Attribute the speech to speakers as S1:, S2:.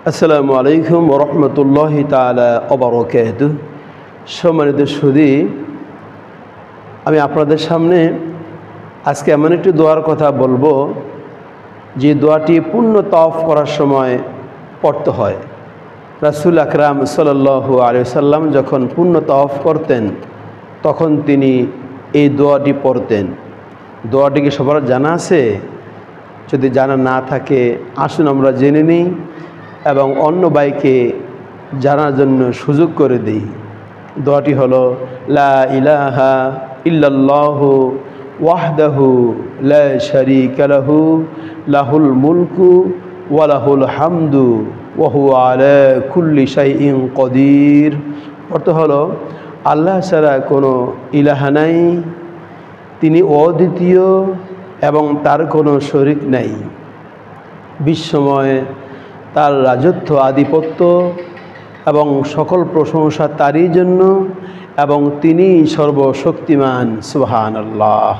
S1: আসসালামু আলাইকুম ওয়া রাহমাতুল্লাহি তাআলা ওয়া বারাকাতুহু। সম্মানিত সুধী, আমি আপনাদের সামনে আজকে এমন একটি দোয়ার কথা বলবো যে দোয়াটি পূর্ণ তাওয়াফ করার সময় পড়তে হয়। রাসূল আকরাম সাল্লাল্লাহু আলাইহি ওয়াসাল্লাম যখন পূর্ণ তাওয়াফ করতেন তখন তিনি এই দোয়াটি পড়তেন। দোয়াটি কি সবার জানা আছে? যদি জানা না থাকে আসুন আমরা জেনে নিই এবং অন্য ভাইকে জানার জন্য সুযোগ করে দিই। দোয়াটি হলো লা ইলাহা ইল্লাল্লাহু ওয়াহদাহু লা শারীকা লাহু লাহুল মুলকু ওয়া লাহুল হামদু ওয়া হুয়া আলা কুল্লি শাইইন কদির। অর্থ হলো আল্লাহ ছাড়া কোনো ইলাহা নাই, তিনি অদ্বিতীয় এবং তার কোনো শরীক নাই। বিশ্বময় তার রাজত্ব, আধিপত্য এবং সকল প্রশংসা তারই জন্য এবং তিনি সর্বশক্তিমান। সুবহানাল্লাহ।